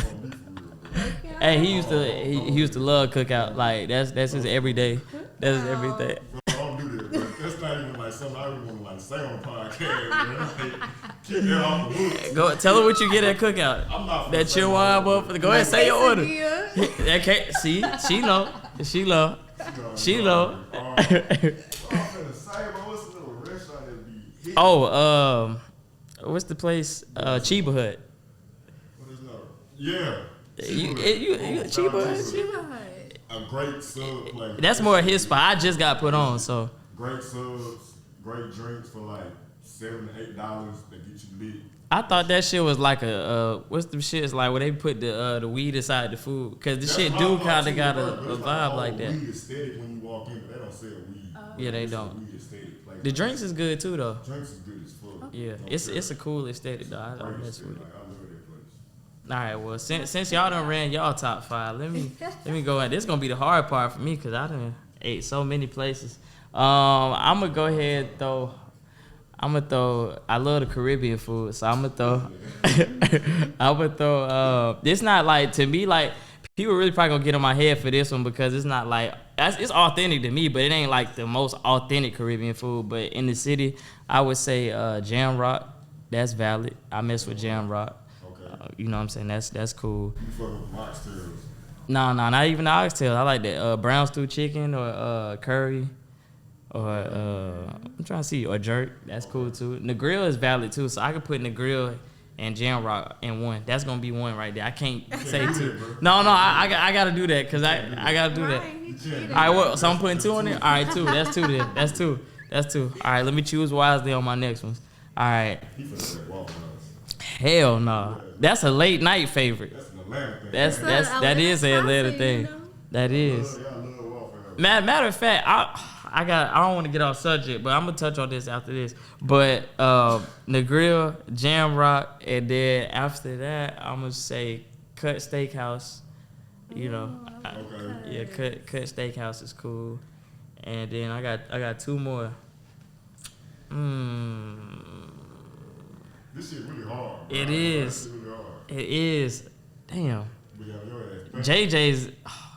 Speaker 2: Hey, he used to love Cookout. Like that's his everyday. That's his everything.
Speaker 4: Bro, I don't do that, bro. That's not even like something I really want to like say on the podcast, bro. Like, keep that off the books.
Speaker 2: Go tell her what you get at Cookout.
Speaker 4: I'm not
Speaker 2: That chill wine, motherfucker. Go ahead and say your order. That can't see. She know. She know. She know.
Speaker 4: I'm finna say, bro, what's the little restaurant that be hit?
Speaker 2: Oh, what's the place? Chiba Hut.
Speaker 4: What is that? Yeah.
Speaker 2: You Chiba Hut?
Speaker 4: A great sub place.
Speaker 2: That's more his spot. I just got put on, so.
Speaker 4: Great subs, great drinks for like $7 to $8 that get you lit.
Speaker 2: I thought that shit was like what's the shit? It's like where they put the weed inside the food, cause the shit do kind of got a vibe like that.
Speaker 4: Weed aesthetic when you walk in, but they don't sell weed.
Speaker 2: Yeah, they
Speaker 4: It's a
Speaker 2: don't.
Speaker 4: weed aesthetic place.
Speaker 2: The drinks is good too though.
Speaker 4: Drinks is good as fuck.
Speaker 2: Yeah, it's a cool aesthetic though. I mess with it.
Speaker 4: Like, I love that place.
Speaker 2: All right, well since y'all done ran y'all top 5, let me go in. This gonna be the hard part for me, cause I done ate so many places. I'm gonna go ahead though. I love the Caribbean food, so I'm gonna throw, it's not like, to me, like, people really probably gonna get on my head for this one because it's not like, it's authentic to me, but it ain't like the most authentic Caribbean food. But in the city, I would say Jam Rock, that's valid. I mess with Jam Rock.
Speaker 4: Okay.
Speaker 2: You know what I'm saying? That's cool.
Speaker 4: You fuck with oxtails.
Speaker 2: No, not even the oxtail. I like that brown stew chicken or curry. Or I'm trying to see, or jerk. That's cool too. The grill is valid too, so I could put the grill and Jam Rock in one. That's gonna be one right there. I can't say 2. No, I gotta do that because I gotta do that. All right, well, so I'm putting 2 on there. All right, 2. That's 2 then. That's 2. All right, let me choose wisely on my next ones. All right.
Speaker 4: He finna say Waffle House.
Speaker 2: Hell no. That's a late night favorite.
Speaker 4: That's an Atlanta thing.
Speaker 2: That is an Atlanta thing. That is.
Speaker 4: Yeah, I love Waffle House.
Speaker 2: Matter of fact, I don't want to get off subject, but I'm gonna touch on this after this. But the grill, Jam Rock, and then after that, I'm gonna say Cut Steakhouse. You know,
Speaker 4: Okay.
Speaker 2: Cut Steakhouse is cool. And then I got 2 more.
Speaker 4: This shit really hard. Bro.
Speaker 2: It is.
Speaker 4: This really hard.
Speaker 2: It is. Damn.
Speaker 4: We got your ass.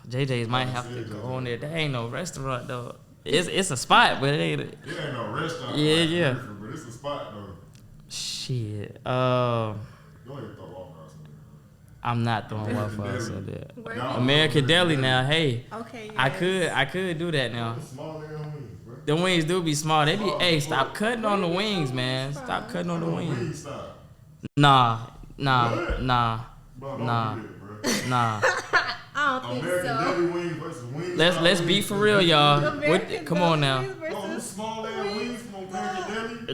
Speaker 2: JJ's might have to go on there. There ain't no restaurant though. It's a spot, but it ain't.
Speaker 4: It ain't no restaurant.
Speaker 2: Yeah.
Speaker 4: But it's a spot though.
Speaker 2: Shit.
Speaker 4: Don't even throw Waffle House in there.
Speaker 2: I'm not throwing
Speaker 4: American
Speaker 2: Waffle House
Speaker 4: Deli.
Speaker 2: in there.
Speaker 3: Where-
Speaker 4: Y'all
Speaker 2: American Deli now. Hey,
Speaker 3: Okay.
Speaker 2: I
Speaker 3: yes.
Speaker 2: could do that now.
Speaker 4: It's small damn wings, bro.
Speaker 2: The wings do be small. They be. Hey, stop cutting on the wings, man. Stop cutting on the wings.
Speaker 4: Wing stop.
Speaker 2: Nah.
Speaker 4: Bro, don't
Speaker 2: Nah.
Speaker 4: do that, bro.
Speaker 2: Nah.
Speaker 3: I don't think
Speaker 4: American
Speaker 3: so.
Speaker 4: Deli wings versus wings.
Speaker 2: Let's be for real, y'all. Come on now.
Speaker 3: American
Speaker 4: Oh, them
Speaker 3: versus
Speaker 4: small ass wings from American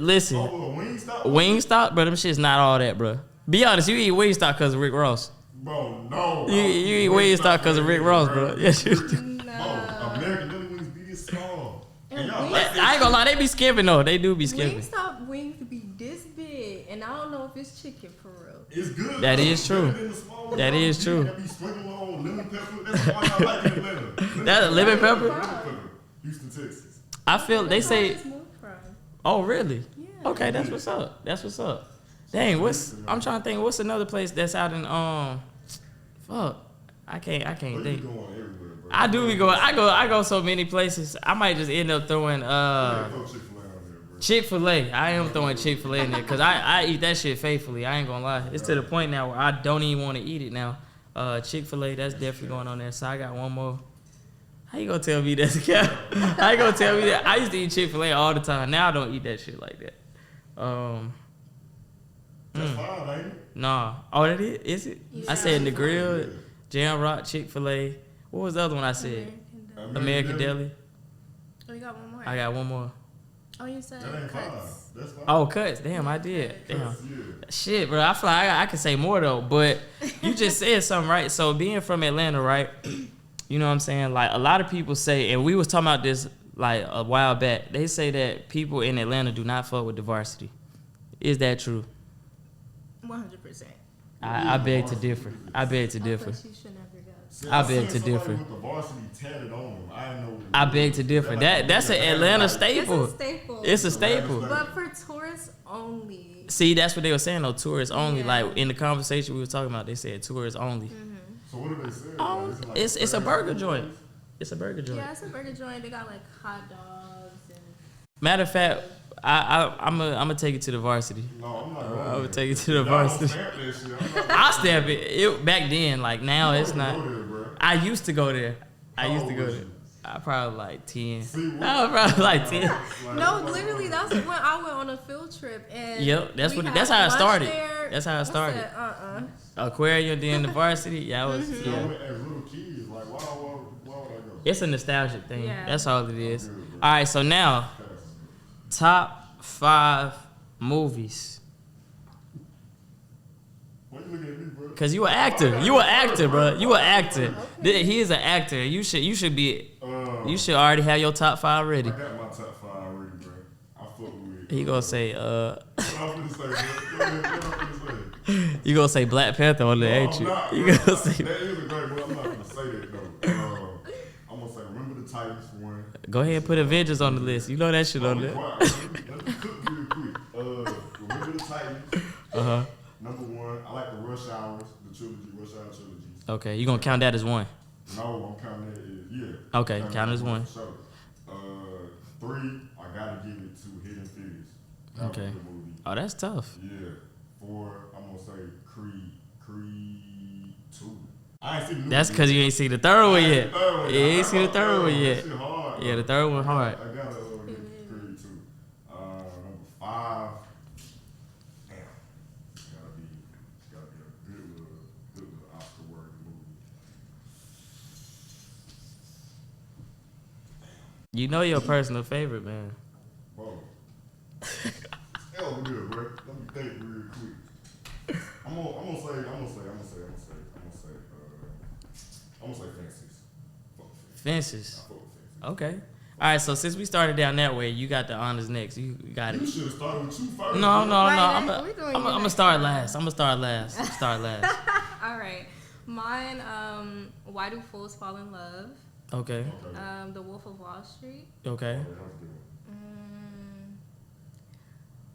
Speaker 2: Listen,
Speaker 4: Oh, Wingstop?
Speaker 2: Wingstop, bro, them shit's not all that, bro. Be honest, you eat Wingstop because of Rick Ross.
Speaker 4: Bro, no.
Speaker 2: You eat Wingstop because of Rick Ross, bro. Yes, you do.
Speaker 4: Bro, American Deli wings be this small.
Speaker 3: And
Speaker 4: And y'all
Speaker 3: wings-
Speaker 4: like
Speaker 2: I ain't gonna lie, they be skipping though. They do be skipping.
Speaker 3: Wingstop wings be this big, and I don't know if it's chicken for real.
Speaker 4: It's good.
Speaker 2: That
Speaker 4: though.
Speaker 2: is true.
Speaker 4: Better than the small ones.
Speaker 2: That is true.
Speaker 4: That be sprinkling on lemon pepper. That's why I like it in Atlanta.
Speaker 2: That lemon pepper?
Speaker 4: Lemon pepper. Houston, Texas.
Speaker 2: I feel they
Speaker 3: That's where I
Speaker 2: say.
Speaker 3: just moved from.
Speaker 2: Oh really?
Speaker 3: Yeah.
Speaker 2: Okay, that's what's up. That's what's up. Dang, I'm trying to think. What's another place that's out in fuck. I can't
Speaker 4: Bro, you be
Speaker 2: think.
Speaker 4: going everywhere, bro.
Speaker 2: I do be going. I go so many places. I might just end up throwing
Speaker 4: Yeah, throw Chick-fil-A on there, bro.
Speaker 2: Chick-fil-A. I am throwing Chick-fil-A in there because I eat that shit faithfully. I ain't gonna lie. It's to the point now where I don't even want to eat it now. Chick-fil-A, that's definitely going on there. So I got one more. How you gonna tell me that's a cap? How you gonna tell me that? I used to eat Chick-fil-A all the time. Now I don't eat that shit like that.
Speaker 4: That's fine, ain't it?
Speaker 2: Nah. Oh, that is? Is it?
Speaker 3: Yeah.
Speaker 2: I said the grill, Jam Rock, Chick-fil-A. What was the other one I said? American Deli.
Speaker 3: Oh, you got one more.
Speaker 2: I got one more.
Speaker 3: Oh, you said
Speaker 4: That ain't fine.
Speaker 3: cuts.
Speaker 4: That's fine.
Speaker 2: Oh, Cuts. Damn, I did. Damn.
Speaker 4: Cuts, yeah.
Speaker 2: Shit, bro. I feel like I can say more though, but you just said something, right? So being from Atlanta, right? You know what I'm saying? Like a lot of people say, and we was talking about this like a while back. They say that people in Atlanta do not fuck with the varsity. Is that true?
Speaker 3: 100%.
Speaker 2: I beg to differ. I beg to differ.
Speaker 3: You should never go.
Speaker 4: See,
Speaker 2: I
Speaker 4: I
Speaker 2: beg
Speaker 4: seen
Speaker 2: to differ.
Speaker 4: somebody with the varsity tatted on them. I didn't know.
Speaker 2: I beg to differ.
Speaker 4: They're like-
Speaker 2: That's an Atlanta staple.
Speaker 3: It's a staple.
Speaker 2: It's a staple.
Speaker 3: But for tourists only.
Speaker 2: See, that's what they were saying though. Tourists only.
Speaker 3: Yeah.
Speaker 2: Like in the conversation we were talking about, they said tourists only.
Speaker 4: So what do they say?
Speaker 2: Oh,
Speaker 4: Like, is it like
Speaker 2: it's a burger joint. It's a burger joint.
Speaker 3: Yeah, it's a burger joint. They got like hot dogs and.
Speaker 2: Matter of fact, I'm gonna take it to the varsity.
Speaker 4: No, I'm not going
Speaker 2: I would
Speaker 4: there.
Speaker 2: take it to the
Speaker 4: Y'all don't
Speaker 2: varsity.
Speaker 4: stamp that shit. I'm not
Speaker 2: I'll stamp it. It back then, like now it's
Speaker 4: Go
Speaker 2: not.
Speaker 4: there, bro.
Speaker 2: I used to go there. I
Speaker 4: How
Speaker 2: used to
Speaker 4: old
Speaker 2: go
Speaker 4: was
Speaker 2: there.
Speaker 4: you?
Speaker 2: I probably like 10.
Speaker 4: See, what-
Speaker 2: I was probably like 10.
Speaker 4: Like,
Speaker 3: No, literally, that's when I went on a field trip and.
Speaker 2: Yep, that's
Speaker 3: we
Speaker 2: what-
Speaker 3: had
Speaker 2: that's how it
Speaker 3: lunch
Speaker 2: started.
Speaker 3: there.
Speaker 2: That's how it
Speaker 3: I
Speaker 2: started.
Speaker 3: said,
Speaker 2: Aquarium, then the varsity. Yeah, I was.
Speaker 4: See, I
Speaker 2: Yeah.
Speaker 4: went as little kids. Like, why would I go?
Speaker 2: It's a nostalgic thing.
Speaker 3: Yeah.
Speaker 2: That's all it is. All right, so now top 5 movies.
Speaker 4: Why you looking at me, bro?
Speaker 2: Cause you an actor. You an actor, bro. You an actor. He is an actor. You should be. You should already have your top 5 ready.
Speaker 4: I got my top 5 already, bro. I fuck with.
Speaker 2: He gonna say,
Speaker 4: What I'm finna say, bro? Go ahead, what I'm finna say?
Speaker 2: you gonna say Black Panther on there, ain't
Speaker 4: I'm
Speaker 2: you?
Speaker 4: not,
Speaker 2: You
Speaker 4: bro.
Speaker 2: gonna say.
Speaker 4: That is a great one. I'm not gonna say that though. I'm gonna say Remember the Titans for one.
Speaker 2: Go ahead and put Avengers on the list. You know that shit on
Speaker 4: Be
Speaker 2: there.
Speaker 4: quiet, bro. Let me cook real quick. Remember the Titans.
Speaker 2: Uh-huh.
Speaker 4: Number 1, I like the Rush Hours, the trilogy, Rush Hour trilogies.
Speaker 2: Okay, you gonna count that as one.
Speaker 4: No, I'm counting that as, yeah.
Speaker 2: Okay, count it as one.
Speaker 4: So, 3, I gotta give it to Hidden Figures. That was a
Speaker 2: Okay.
Speaker 4: good movie.
Speaker 2: Oh, that's tough.
Speaker 4: Yeah. 4, I'm gonna say Creed 2. I ain't seen the new
Speaker 2: That's
Speaker 4: one
Speaker 2: cause
Speaker 4: yet.
Speaker 2: you ain't see the third one
Speaker 4: I ain't
Speaker 2: yet.
Speaker 4: seen the third one
Speaker 2: You
Speaker 4: yet.
Speaker 2: ain't see the third one
Speaker 4: That
Speaker 2: yet.
Speaker 4: shit hard,
Speaker 2: Yeah,
Speaker 4: bro.
Speaker 2: the third one hard.
Speaker 4: I gotta give Creed 2. Number 5. Damn. It's gotta be a good little Oscar-worthy movie.
Speaker 2: You know your personal favorite, man.
Speaker 4: Bro. Hell good, bro. Let me think real quick. I'm gonna say Fences. Fuck Fences.
Speaker 2: Fences.
Speaker 4: I fuck with Fences.
Speaker 2: Okay. All right. So since we started down that way, you got the honors next. You got it.
Speaker 4: You should have started with 2 first.
Speaker 2: No.
Speaker 3: Right,
Speaker 2: I'm
Speaker 3: we doing you
Speaker 2: gonna
Speaker 3: next.
Speaker 2: start last. I'm gonna start last. Start last.
Speaker 3: All right. Mine, Why Do Fools Fall in Love?
Speaker 2: Okay.
Speaker 4: Okay.
Speaker 3: The Wolf of Wall Street.
Speaker 2: Okay.
Speaker 4: Yeah, that was a good one.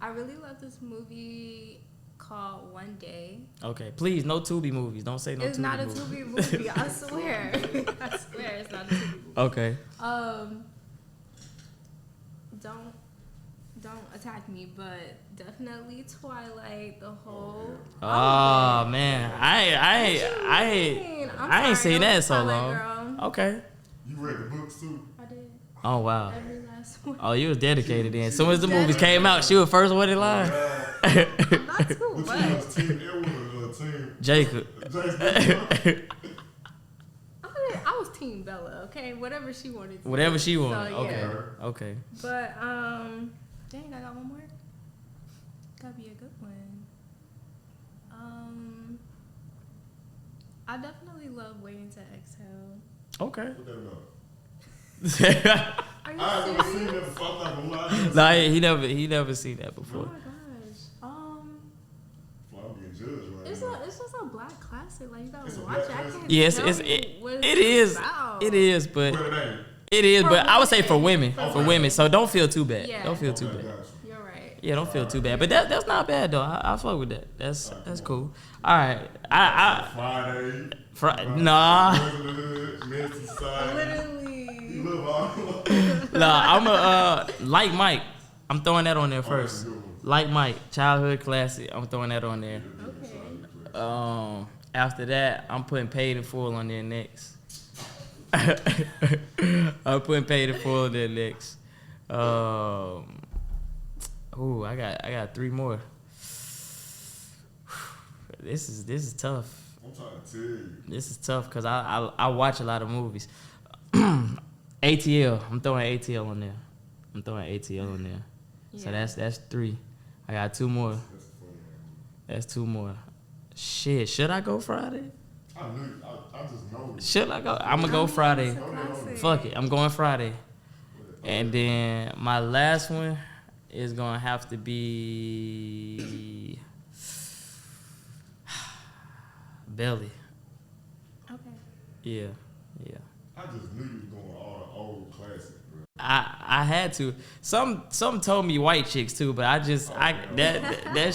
Speaker 3: I really love this movie called One Day.
Speaker 2: Okay. Please, no Tubi movies. Don't say no
Speaker 3: It's
Speaker 2: Tubi
Speaker 3: not a
Speaker 2: movies.
Speaker 3: Tubi movie, I swear. I swear it's not a Tubi movie.
Speaker 2: Okay.
Speaker 3: Don't attack me, but definitely Twilight, the whole.
Speaker 2: Oh man, I ain't seen that in so
Speaker 3: Twilight
Speaker 2: long.
Speaker 3: girl.
Speaker 2: Okay.
Speaker 4: You read the books too?
Speaker 3: I did
Speaker 2: Oh wow.
Speaker 3: every last one.
Speaker 2: Oh, you was dedicated then. As soon as the movies came out, she was first one in line.
Speaker 3: Not too,
Speaker 4: Which
Speaker 3: but
Speaker 4: one was Team Edward or Team
Speaker 2: Jacob.
Speaker 4: Jason?
Speaker 3: I was Team Bella. Okay, whatever she wanted. To
Speaker 2: Whatever
Speaker 3: do.
Speaker 2: she wanted.
Speaker 3: So,
Speaker 2: Okay.
Speaker 3: yeah.
Speaker 2: Okay.
Speaker 3: But dang, I got one more. gotta be a good one. I definitely love Waiting to Exhale.
Speaker 2: Okay.
Speaker 4: What that about?
Speaker 3: Are you
Speaker 4: I ain't never seen
Speaker 3: serious?
Speaker 4: that before. I'm not gonna lie.
Speaker 2: Nah, he never seen that
Speaker 3: Oh
Speaker 2: before.
Speaker 3: my gosh.
Speaker 4: I'm getting judged right
Speaker 3: It's
Speaker 4: now.
Speaker 3: just a black classic. Like you gotta
Speaker 4: It's a
Speaker 3: watch
Speaker 4: black
Speaker 3: it. I
Speaker 4: classic?
Speaker 3: can't
Speaker 2: Yes,
Speaker 3: tell
Speaker 2: it
Speaker 3: you what
Speaker 2: it
Speaker 3: it's
Speaker 2: is.
Speaker 3: about.
Speaker 2: It is, but
Speaker 4: But it ain't.
Speaker 2: it is.
Speaker 3: For
Speaker 2: But I would say for
Speaker 3: women.
Speaker 2: women,
Speaker 3: For
Speaker 2: women. So don't feel too bad.
Speaker 3: Yeah.
Speaker 2: Don't feel too
Speaker 4: Okay,
Speaker 2: bad.
Speaker 4: gotcha.
Speaker 3: You're right.
Speaker 2: Yeah, don't feel too bad. But that's not bad though. I fuck with that. That's cool. All right.
Speaker 4: Friday.
Speaker 2: Nah.
Speaker 4: Boys in the Hood, Men's Society.
Speaker 3: Literally.
Speaker 4: You live all
Speaker 2: Nah, I'm a Like Mike. I'm throwing that on there
Speaker 4: that's a
Speaker 2: first.
Speaker 4: good one.
Speaker 2: Like Mike, childhood classic. I'm throwing that on there.
Speaker 3: Okay.
Speaker 2: After that, I'm putting Paid in Full on there next. I'm putting Paid in Full on there next. Ooh, I got 3 more. This is tough.
Speaker 4: I'm trying to tell you.
Speaker 2: This is tough because I watch a lot of movies. ATL. I'm throwing ATL on there. So
Speaker 3: Yeah.
Speaker 2: that's 3. I got 2 more.
Speaker 4: That's funny.
Speaker 2: That's 2 more. Shit, should I go Friday?
Speaker 4: I knew. I just know.
Speaker 2: Should I go? I'm gonna go Friday.
Speaker 3: It's a classic.
Speaker 2: Fuck it, I'm going Friday. And then my last one is gonna have to be Belly.
Speaker 3: Okay.
Speaker 2: Yeah.
Speaker 4: I just knew you was going all the old classics, bro.
Speaker 2: I had to. Some told me white chicks too, but that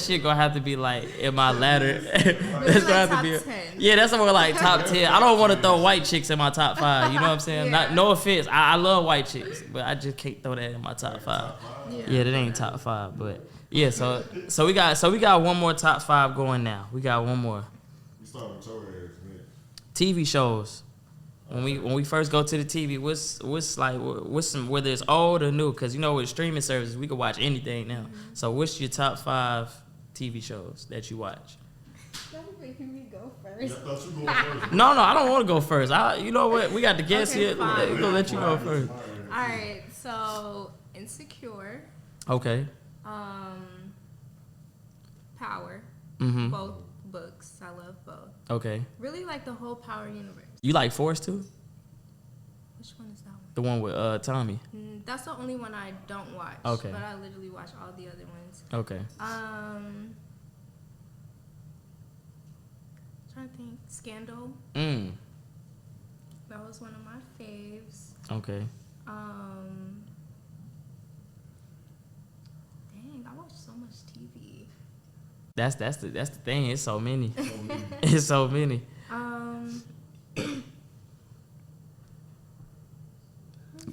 Speaker 2: shit gonna have to be like in my ladder. That's gonna have to be.
Speaker 3: Top 10.
Speaker 2: Yeah, that's more like top 10. I don't want to throw white chicks in my top 5. You know what I'm saying?
Speaker 3: Yeah.
Speaker 2: No offense. I love white chicks, but I just can't throw that in my top 5. Yeah, that ain't top 5, but yeah. So we got one more top 5 going now. We got one more.
Speaker 4: You start with your ass, man.
Speaker 2: TV shows. When we first go to the TV, what's some, whether it's old or new, because you know with streaming services we can watch anything now. So what's your top 5 TV shows that you watch?
Speaker 3: Y'all making me go
Speaker 4: Yeah, I
Speaker 3: first.
Speaker 4: thought you going first.
Speaker 2: No, I don't want to go first. You know what? We got the guests
Speaker 3: Okay,
Speaker 2: here.
Speaker 3: fine.
Speaker 2: We're gonna let you go first.
Speaker 3: All right. So Insecure,
Speaker 2: Okay.
Speaker 3: Power,
Speaker 2: Mhm.
Speaker 3: both books. I love both.
Speaker 2: Okay.
Speaker 3: Really like the whole Power universe.
Speaker 2: You like Force too?
Speaker 3: Which one is that one?
Speaker 2: The one with Tommy.
Speaker 3: That's the only one I don't watch.
Speaker 2: Okay.
Speaker 3: But I literally watch all the other ones.
Speaker 2: Okay.
Speaker 3: Trying to think. Scandal. That was one of my faves.
Speaker 2: Okay.
Speaker 3: Dang, I watch so much TV.
Speaker 2: That's the thing. It's so many. It's so many.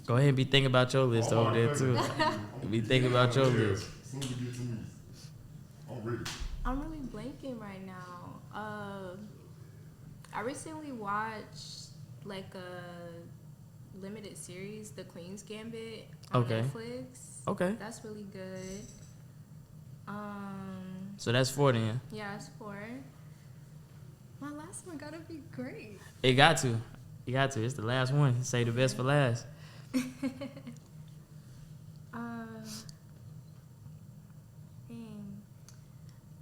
Speaker 2: Go ahead and be thinking about your list over there too. Be thinking about your list.
Speaker 4: As soon as you get to me, I'm ready.
Speaker 3: I'm really blanking right now. I recently watched like a limited series, The Queen's Gambit on
Speaker 2: Okay.
Speaker 3: Netflix.
Speaker 2: Okay.
Speaker 3: That's really good.
Speaker 2: So that's 4 then.
Speaker 3: Yeah, it's 4. My last one gotta be great.
Speaker 2: It got to. You got to. It's the last one. Say the best for last.
Speaker 3: Dang.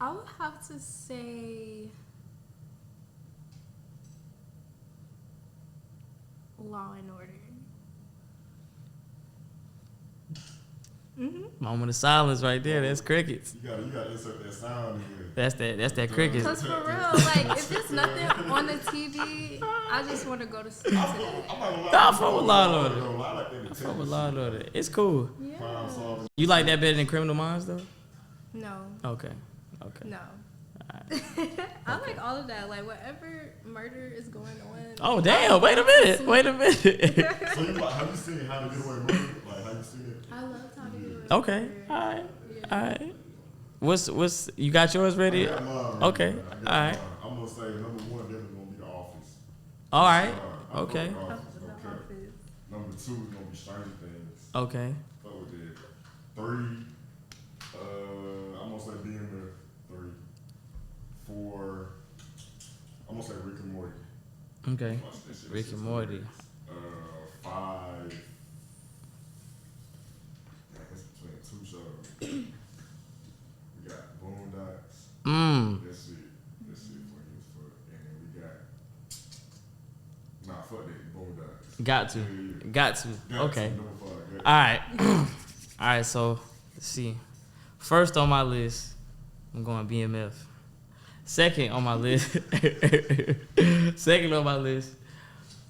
Speaker 3: I would have to say Law and Order.
Speaker 2: Moment of silence right there. That's crickets.
Speaker 4: You gotta insert that sound in here.
Speaker 2: That's that crickets.
Speaker 3: Cause for real, like if there's nothing on the TV, I just want to go to sleep to that.
Speaker 4: I'm not gonna lie.
Speaker 2: Nah, I fuck with Law and Order.
Speaker 4: I like that detective
Speaker 2: Fuck with Law and Order. It's cool.
Speaker 3: Yeah.
Speaker 4: crime solving.
Speaker 2: You like that better than Criminal Minds though?
Speaker 3: No.
Speaker 2: Okay.
Speaker 3: No. I like all of that. Like whatever murder is going on.
Speaker 2: Oh damn! Wait a minute.
Speaker 4: So you have you seen How to Get Away with Murder? Like have you seen it?
Speaker 3: I love How to Get Away with
Speaker 2: Okay.
Speaker 3: Murder.
Speaker 2: All right.
Speaker 3: Yeah.
Speaker 2: All right. What's you got yours ready?
Speaker 4: I got mine,
Speaker 2: Okay.
Speaker 4: man. I got
Speaker 2: All right.
Speaker 4: mine. I'm gonna say number 1 definitely gonna be The Office.
Speaker 2: All right.
Speaker 4: I'm
Speaker 2: Okay.
Speaker 4: fucking The Office,
Speaker 3: The
Speaker 4: okay.
Speaker 3: Office.
Speaker 4: Number 2 is gonna be Stranger Things.
Speaker 2: Okay.
Speaker 4: Fuck with that. 3, I'm gonna say being the 3. 4, I'm gonna say Rick and Morty.
Speaker 2: Okay.
Speaker 4: Watch that shit.
Speaker 2: Rick and Morty.
Speaker 4: 5. That's between 2 shows. We got Boom fuck that. Boom, die.
Speaker 2: Got to.
Speaker 4: Yeah.
Speaker 2: Got to. Okay.
Speaker 4: Number 5. Yeah.
Speaker 2: All right. All right, so let's see. First on my list, I'm going BMF. Second on my list,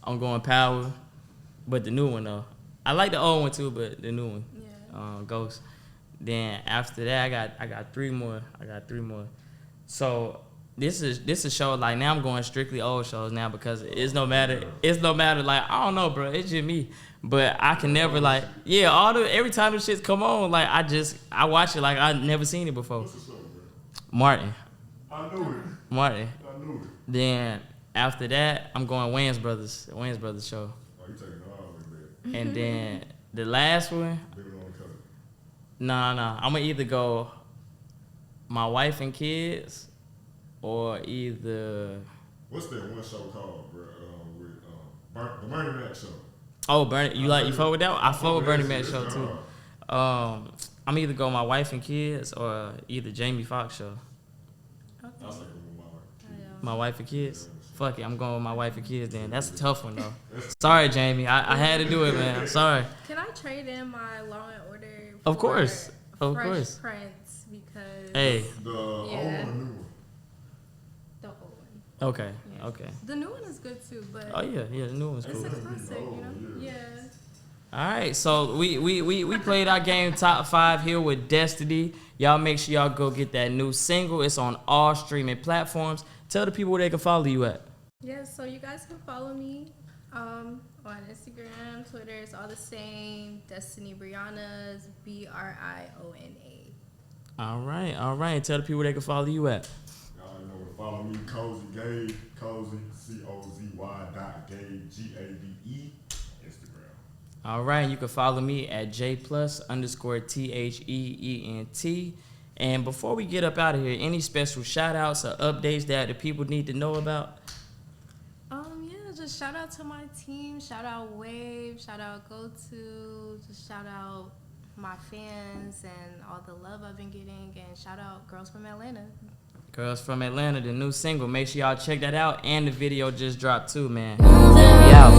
Speaker 2: I'm going Power, but the new one though. I like the old one too, but the new one, Ghost. Then after that, I got 3 more. So this is a show like now I'm going strictly old shows now because it's no matter like I don't know, bro. It's just me, but I can never like every time the shits come on like I watch it like I never seen it before.
Speaker 4: What's the show, bro?
Speaker 2: Martin.
Speaker 4: I knew it.
Speaker 2: Martin.
Speaker 4: I knew it.
Speaker 2: Then after that, I'm going Wayans Brothers show.
Speaker 4: Oh, you taking it all the way back.
Speaker 2: And then the last one,
Speaker 4: Leave it on the cover.
Speaker 2: nah. I'm gonna either go My Wife and Kids or either
Speaker 4: What's that one show called, bro? With the Bernie Mac show.
Speaker 2: Bernie. You fuck with that one? I fuck with Bernie Mac show too.
Speaker 4: hard.
Speaker 2: I'm either go My Wife and Kids or either Jamie Foxx show.
Speaker 4: I was thinking with my wife.
Speaker 2: My Wife and Kids. Fuck it, I'm going with My Wife and Kids then. That's a tough one though. Sorry, Jamie. I had to do it, man. I'm sorry.
Speaker 3: Can I trade in my Law and Order?
Speaker 2: Of course. Of
Speaker 3: Fresh
Speaker 2: course.
Speaker 3: Prince because
Speaker 2: Hey.
Speaker 4: The old one or new one?
Speaker 3: the old one.
Speaker 2: Okay.
Speaker 3: Yeah.
Speaker 2: Okay.
Speaker 3: The new one is good too, but
Speaker 2: Oh yeah. The new one's
Speaker 3: it's
Speaker 2: cool.
Speaker 3: a classic, you know.
Speaker 4: Yeah.
Speaker 3: Yeah.
Speaker 2: All right, so we played our game top 5 here with Destiny. Y'all make sure y'all go get that new single. It's on all streaming platforms. Tell the people where they can follow you at.
Speaker 3: Yeah, so you guys can follow me on Instagram, Twitter. It's all the same. Destiny Briona, Briona.
Speaker 2: All right. Tell the people where they can follow you at.
Speaker 4: Y'all know where to follow me, Cozy Gabe, Cozy, COZY.Gabe, GABE, Instagram.
Speaker 2: All right, you can follow me at J+_THEENT. And before we get up out of here, any special shout outs or updates that the people need to know about?
Speaker 3: Just shout out to my team, shout out Wave, shout out GoTo, just shout out my fans and all the love I've been getting, and shout out Girls from Atlanta.
Speaker 2: Girls from Atlanta, the new single. Make sure y'all check that out. And the video just dropped too, man. We out.